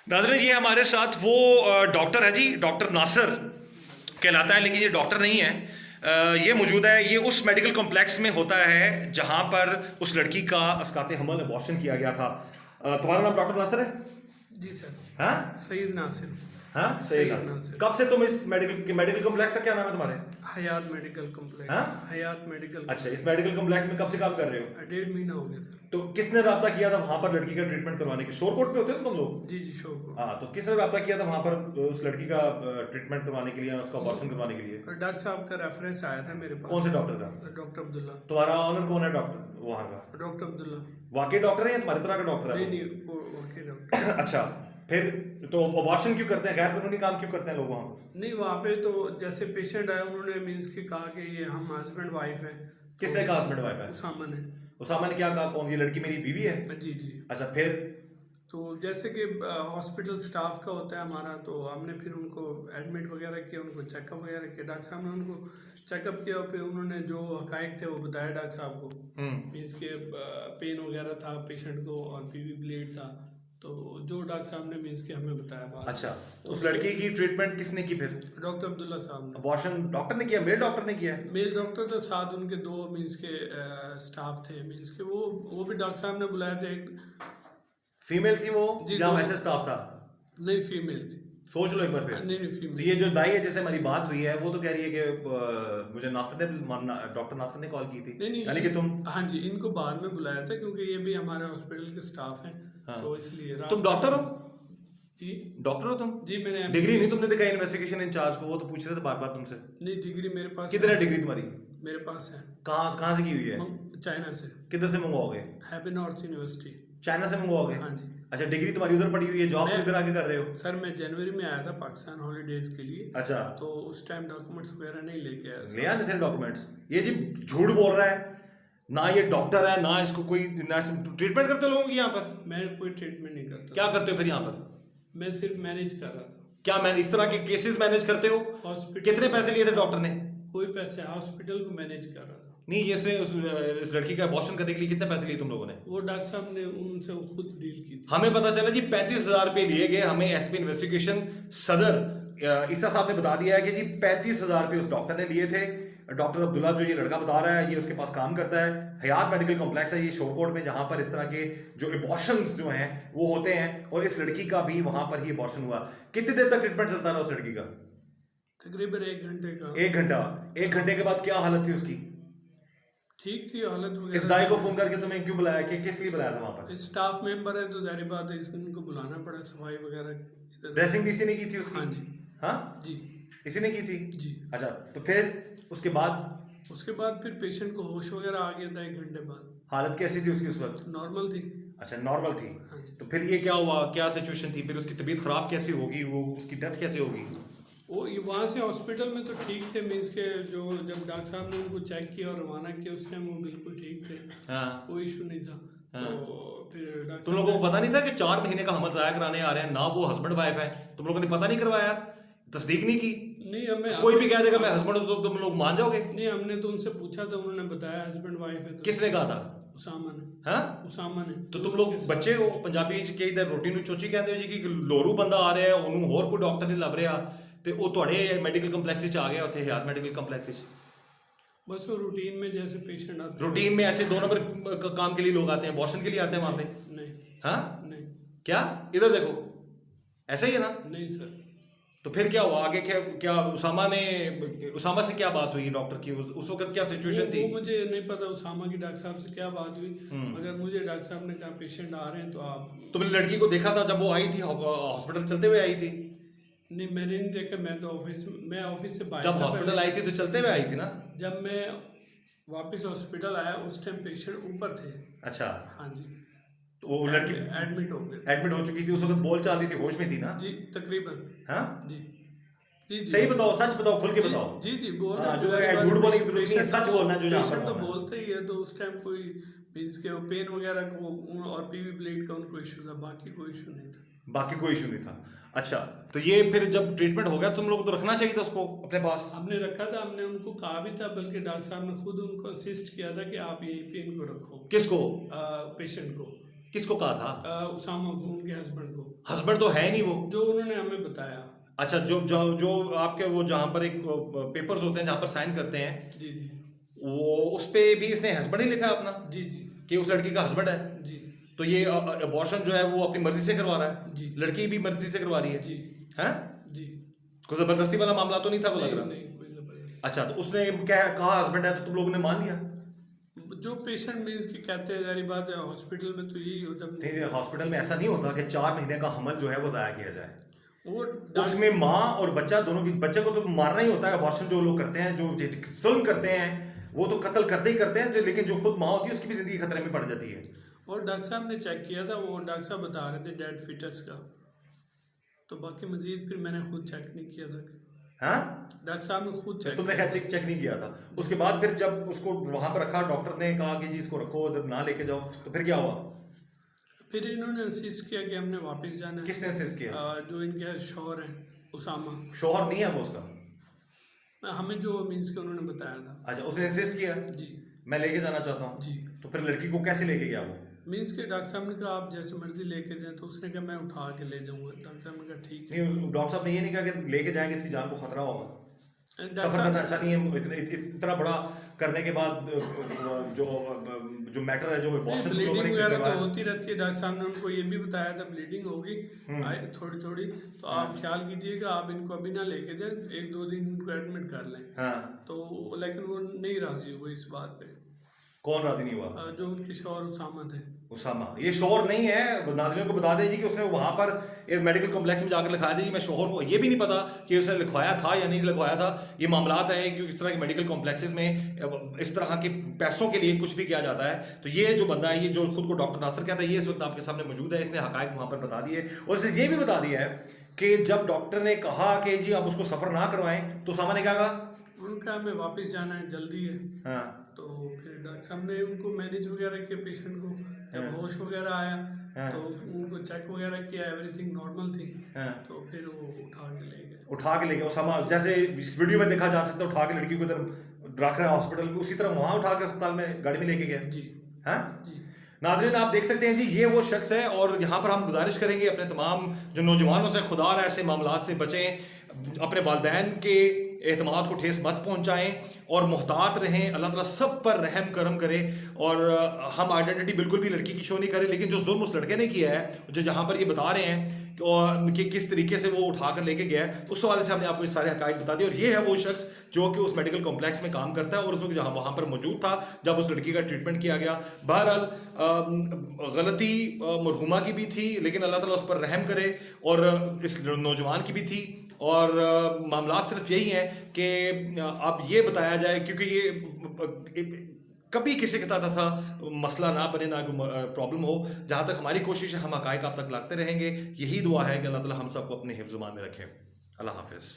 नाज़रीन, ये हमारे साथ वो डॉक्टर है जी, डॉक्टर नासिर कहलाता है, लेकिन ये डॉक्टर नहीं है। ये मौजूद है, ये उस मेडिकल कॉम्प्लेक्स में होता है जहां पर उस लड़की का अस्काते हमल अबॉर्शन किया गया था। तुम्हारा नाम डॉक्टर नासिर है? जी सर। हाँ सईद नासिर। हाँ, सही सईद नासिर। नासिर। कब से तुम इस मेडिकल कॉम्प्लेक्स का क्या नाम है तुम्हारे? हयात मेडिकल कॉम्प्लेक्स। हाँ? हयात मेडिकल। अच्छा, इस मेडिकल कॉम्प्लेक्स में कब से काम कर रहे हो? 1.5 महीना हो गया सर। तो किसने रब्ता किया था वहां पर लड़की का ट्रीटमेंट करवाने के? शोरकोट पे होते हो तुम लोग? जी जी शो को। हाँ, तो किसने रब्ता किया था वहां पर उस लड़की का ट्रीटमेंट करवाने के लिए, उसका अबॉर्शन करवाने के लिए? डॉक्टर साहब का रेफरेंस आया था मेरे पास। कौन से डॉक्टर का? डॉक्टर अब्दुल्ला। तुम्हारा ऑनर कौन है डॉक्टर वहाँ का? डॉक्टर अब्दुल्ला। वाकई डॉक्टर है या तुम्हारी तरह का डॉक्टर है? नहीं नहीं वो वहाँ डॉक्टर। अच्छा, फिर तो अबॉर्शन क्यों करते हैं, गैर कानूनी काम क्यों करते हैं लोग वहाँ पर? नहीं वहाँ पे तो जैसे पेशेंट आया उन्होंने मीन्स के कहा कि ये हम हस्बैंड वाइफ है। किसने कहा हस्बैंड वाइफ है? उसामा ने। उसामा ने क्या कहा? कौन? ये लड़की मेरी बीवी है? जी जी। अच्छा, फिर? तो जैसे कि हॉस्पिटल स्टाफ का होता है हमारा, तो हमने फिर उनको एडमिट वगैरह किया, उनको चेकअप वगैरह किया। डॉक्टर साहब ने उनको चेकअप किया, फिर उन्होंने जो हकाइक थे वो बताया डॉक्टर साहब को। मीन्स के पेन वगैरह था पेशेंट को और पीवी ब्लीड था, तो जो डॉक्टर साहब ने मीन्स के हमें बताया बात। अच्छा, तो उस लड़की की ट्रीटमेंट किसने की फिर? डॉक्टर अब्दुल्ला साहब ने। अबॉर्शन डॉक्टर ने किया? मेल डॉक्टर ने किया? मेल डॉक्टर तो साथ उनके 2 मीन्स के स्टाफ थे, मीन्स के वो भी डॉक्टर साहब ने बुलाए थे। फीमेल थी वो जी, या तो- वैसे स्टाफ था? नहीं फीमेल थी। सोच लो एक बार फिर। नहीं नहीं तो फीमेल। ये जो दाई है जिससे हमारी बात हुई है, वो तो कह रही है कि मुझे नासिर ने, डॉक्टर नासिर ने कॉल की थी। नहीं नहीं यानी कि तुम हाँ जी, इनको बाद में बुलाया था क्योंकि ये भी हमारे हॉस्पिटल के स्टाफ हैं। हाँ। तो इसलिए तुम डॉक्टर हो? जी डॉक्टर हो तुम? जी मैंने डिग्री नहीं तुमने दिखाई इन्वेस्टिगेशन इंचार्ज को? वो तो पूछ रहे थे बार बार तुमसे। नहीं डिग्री मेरे पास कितने है। डिग्री तुम्हारी? मेरे पास है। कहाँ कहाँ से की हुई है? चाइना से। किधर से मंगवाओगे? Happy north university. चाइना से मंगवाओगे? हाँ जी। अच्छा, डिग्री तुम्हारी उधर पड़ी हुई है, जॉब मैं- इधर आके कर रहे हो? सर मैं जनवरी में आया था पाकिस्तान हॉलीडेज के लिए। अच्छा, तो उस टाइम डॉक्यूमेंट्स वगैरह नहीं लेके आया सर। ले आने थे डॉक्यूमेंट्स? ये जी झूठ बोल रहा है ना, ये डॉक्टर है ना, इसको कोई ना ट्रीटमेंट करते हो लोगों की यहाँ पर? मैं कोई ट्रीटमेंट नहीं करता। क्या करते हो फिर यहाँ पर? मैं सिर्फ मैनेज कर रहा था क्या मैंने इस तरह के केसेस मैनेज करते हो? हॉस्पिटल। कितने पैसे लिए थे डॉक्टर ने? कोई पैसे हॉस्पिटल को मैनेज कर रहा था। नहीं, इसने इस लड़की का अबॉर्शन करने के लिए कितने पैसे लिए तुम लोगों ने? वो डॉक्टर साहब ने उनसे खुद डील की थी। हमें पता चला जी 35,000 रुपये लिए गए। हमें एसपी इन्वेस्टिगेशन सदर ईसा साहब ने बता दिया है कि जी 35,000 रुपये उस डॉक्टर ने लिए थे। डॉक्टर अब्दुल्ला जो ये लड़का बता रहा है, ये उसके पास काम करता है। हयात मेडिकल कॉम्प्लेक्स है ये शोरकोट में, जहां पर इस तरह के जो अबॉर्शंस जो हैं वो होते हैं, और इस लड़की का भी वहां पर ही अबॉर्शन हुआ। कितनी देर तक ट्रीटमेंट चलता रहा उस लड़की का? तकरीबन 1 घंटे का। 1 घंटा। 1 घंटे के बाद क्या हालत थी उसकी? ठीक थी हालत इस वगैरह। दाई को फोन करके तुम्हें क्यों बुलाया, कि किस लिए बुलाया था वहां पर? स्टाफ मेंबर है तो जारी बात है इनको बुलाना पड़ा, सफाई वगैरह इधर। ड्रेसिंग भी इसी ने की थी उसकी? हाँ जी। हाँ, जी इसी ने की थी? जी। अच्छा, तो फिर उसके बाद फिर पेशेंट को होश वगैरह आ गया था 1 घंटे बाद। हालत कैसी थी उसकी उस वक्त? नॉर्मल थी। अच्छा, नॉर्मल थी। हाँ जी। तो फिर ये क्या हुआ, क्या सिचुएशन थी फिर? उसकी तबीयत खराब कैसे होगी, वो उसकी डेथ कैसे होगी? वो वहाँ से हॉस्पिटल में तो ठीक थे, मीन्स के जो जब डॉक्टर साहब ने उनको चेक किया और रवाना किया उस टाइम वो बिल्कुल ठीक थे। हाँ। कोई इशू नहीं था। हाँ। तो फिर डॉक्टर तुम लोगों को पता नहीं था कि 4 महीने का हमल ज़ाया कराने आ रहे हैं ना, वो हस्बैंड वाइफ है? तुम लोगों ने पता नहीं करवाया, तस्दीक नहीं की? नहीं हमें कोई भी कह देगा मैं हस्बैंड हूं तो तुम लोग मान जाओगे? नहीं हमने तो उनसे पूछा था, उन्होंने बताया हस्बैंड वाइफ है। तो किसने कहा था? उसामा ने। हाँ, उसामा ने। तो तुम लोग बच्चे हो, पंजाबी च के इधर रोटी ਨੂੰ ਚੋਚੀ ਕਹਿੰਦੇ ਹੋ ਜੀ ਕਿ ਲੋਰੂ ਬੰਦਾ ਆ ਰਿਹਾ ਹੈ, ਉਹਨੂੰ ਹੋਰ ਕੋਈ ਡਾਕਟਰ ਨਹੀਂ ਲੱਭ ਰਿਹਾ, ਤੇ ਉਹ ਤੁਹਾਡੇ ਮੈਡੀਕਲ ਕੰਪਲੈਕਸ ਵਿੱਚ ਆ ਗਿਆ, ਉੱਥੇ ਹਯਾਤ ਮੈਡੀਕਲ ਕੰਪਲੈਕਸ ਵਿੱਚ। बस वो रूटीन में जैसे पेशेंट आते हैं। रूटीन में ऐसे 2 नंबर काम के लिए लोग आते हैं, अबॉर्शन के लिए आते हैं वहां पे? नहीं हाँ, नहीं क्या? इधर देखो, ऐसा ही है ना? नहीं सर। तो फिर क्या हुआ आगे? क्या क्या उसामा से क्या बात हुई डॉक्टर की? उस वक्त क्या सिचुएशन थी? वो मुझे नहीं पता उसामा की डॉक्टर साहब से क्या बात हुई, मगर मुझे डॉक्टर साहब ने कहा पेशेंट आ रहे हैं तो आप। तुमने लड़की को देखा था जब वो आई थी, हॉस्पिटल चलते हुए आई थी? नहीं मैंने नहीं देखा, मैं ऑफिस से बाहर जब था हॉस्पिटल पहले। आई थी तो चलते हुए आई थी ना? जब मैं वापस हॉस्पिटल आया उस टाइम पेशेंट ऊपर थे। अच्छा, हाँ जी। तो वो लड़की एडमिट हो गए। एडमिट हो चुकी थी उस वक्त, बोल चाल रही थी, होश में थी ना? जी तकरीबन। हाँ, जी जी जी। सही बताओ, सच बताओ, खुल के जी बताओ। जी जी बोल हाँ, रहे जो हैं। है झूठ बोलने की जरूरत नहीं है, सच बोलना जो जहाँ पर पेशेंट तो होना है। बोलते ही है, तो उस टाइम कोई मीन्स के पेन वगैरह को और पीवी ब्लेड का उनको इशू था, बाकी कोई इशू नहीं था। बाकी कोई इशू नहीं था। अच्छा, तो ये फिर जब ट्रीटमेंट हो गया तुम लोगों को तो रखना चाहिए था उसको अपने पास? हमने रखा था, हमने उनको कहा भी था, बल्कि डॉक्टर साहब ने खुद उनको असिस्ट किया था कि आप यहीं पे इनको रखो। किसको? पेशेंट को। किसको कहा था? उसामा को, उनके हस्बैंड को, हस्बैंड तो है नहीं वो। जो उन्होंने हमें बताया। अच्छा, जो जो जो आपके वो जहाँ पर एक पेपर्स होते हैं जहाँ पर साइन करते हैं, जी जी वो उस पे भी इसने हस्बैंड ही लिखा है अपना जी जी कि उस लड़की का हस्बैंड है। जी तो ये अबॉर्शन जो है वो अपनी मर्जी से करवा रहा है, जी लड़की भी मर्जी से करवा रही है। जी हैं? जी। कोई जबरदस्ती वाला मामला तो नहीं था वो लग नहीं रहा। नहीं, कोई जबरदस्ती। अच्छा, तो उसने क्या कहा हस्बैंड है तो तुम लोगों ने मान लिया? जो पेशेंट मीन्स की कहते हैं, जारी बात है, हॉस्पिटल में तो यही होता है। नहीं, हॉस्पिटल में ऐसा नहीं होता कि 4 महीने का हमल जो है वो जाया किया जाए। वो उसमें माँ और बच्चा दोनों की, बच्चे को तो मारना ही होता है। अबॉर्शन जो लोग करते हैं, जो जुल्म करते हैं, वो तो कत्ल करते ही करते हैं, जो लेकिन जो खुद माँ होती है उसकी भी जिंदगी खतरे में पड़ जाती है। और डॉक्टर साहब ने चेक किया था, वो डॉक्टर साहब बता रहे थे डेड फीटस का। तो बाकी मजीद फिर मैंने खुद चेक नहीं किया था। हाँ, डॉक्टर साहब ने खुद चेक तुमने खैर चेक नहीं किया था। उसके बाद फिर जब उसको वहां पर रखा, डॉक्टर ने कहा कि जी इसको रखो, जब ना लेके जाओ, तो फिर क्या हुआ? फिर इन्होंने इंसिस्ट किया कि हमने वापस जाना है। किसने इंसिस्ट किया? जो इनके शौहर हैं, उसामा। शोहर नहीं है वो उसका? हमें जो मीन्स के उन्होंने बताया था। अच्छा, उसने इंसिस्ट किया जी मैं लेके जाना चाहता हूँ। जी। तो फिर लड़की को कैसे लेके गया वो? मीन्स के डॉक्टर साहब ने कहा आप जैसे मर्जी लेके जाएं, तो उसने कहा मैं उठा के ले जाऊंगा। डॉक्टर साहब ने कहा ठीक है। नहीं, डॉक्टर साहब ने ये नहीं कहा कि लेके जाएंगे इसकी जान को खतरा होगा? डॉक्टर सफर करना साहब अच्छा नहीं है इतना बड़ा करने के बाद। जो जो मैटर है, जो abortion को लोगों ब्लीडिंग ने वगैरह तो करवाया। होती रहती है। डॉक्टर साहब ने उनको ये भी बताया था ब्लीडिंग होगी थोड़ी थोड़ी, तो आप ख्याल कीजिएगा, आप इनको अभी ना लेके जाए, 1-2 दिन इनको एडमिट कर लें। हाँ, तो लेकिन वो नहीं राजी हुए इस बात पे। कौन राजी नहीं हुआ? जो उनके शौहर उसामा थे। उसामा ये शोहर नहीं है। नाज़रीन को बता दें जी कि उसने वहां पर एक मेडिकल कॉम्प्लेक्स में जाकर लिखाया था जी मैं शोहर हूँ। ये भी नहीं पता कि उसने लिखवाया था या नहीं लिखवाया था। ये मामलात हैं कि इस तरह के मेडिकल कॉम्प्लेक्सेस में इस तरह के पैसों के लिए कुछ भी किया जाता है। तो ये जो बंदा है, ये जो खुद को डॉक्टर नासिर कहता है, ये इस वक्त आपके सामने मौजूद है। इसने हकायक वहां पर बता दिए और इसे ये भी बता दिया है कि जब डॉक्टर ने कहा कि जी आप उसको सफर ना करवाएं, तो उसामा ने क्या कहा? उनका हमें वापस जाना है, जल्दी है। हाँ, तो फिर डॉक्टर साहब ने उनको मैनेज वगैरह किया पेशेंट को। जब होश वगैरह आया तो उनको चेक वगैरह किया, एवरीथिंग नॉर्मल थी। हाँ। तो फिर वो उठा के ले गए। उठा के ले गया उसामा, जैसे इस वीडियो में देखा जा सकता है, उठा के लड़की को इधर रख रहा है हॉस्पिटल में, उसी तरह वहां उठा के अस्पताल में गाड़ी में लेके गया। जी हाँ, जी नाज़रीन आप देख सकते हैं जी, ये वो शख्स है। और यहाँ पर हम गुजारिश करेंगे अपने तमाम जो नौजवानों से, खुदा रहा ऐसे मामलात से बचें, अपने वालिदैन के एतमाद को ठेस मत पहुँचाएँ और मुहतात रहें। अल्लाह ताला सब पर रहम करम करे। और हम आइडेंटिटी बिल्कुल भी लड़की की शो नहीं करें, लेकिन जो जुल्म उस लड़के ने किया है, जो जहाँ पर ये बता रहे हैं कि किस तरीके से वो उठा कर लेके गया है, उस हवाले से हमने आपको सारे हकायक बता दिए। और ये है वो शख्स जो कि उस मेडिकल कॉम्प्लेक्स में काम करता है और उस वक्त जहाँ वहाँ पर मौजूद था जब उस लड़की का ट्रीटमेंट किया गया। बहरहाल गलती मरहुमा की भी थी, लेकिन अल्लाह ताला उस पर रहम करे, और इस नौजवान की भी थी। और मामला सिर्फ यही है कि अब ये बताया जाए, क्योंकि ये कभी किसी के साथ ऐसा मसला ना बने, ना कोई प्रॉब्लम हो। जहाँ तक हमारी कोशिश है, हम हकायक आप तक लाते रहेंगे। यही दुआ है कि अल्लाह ताला हम सबको अपने हिफ्ज़-ओ-मान में रखें। अल्लाह हाफ़िज़।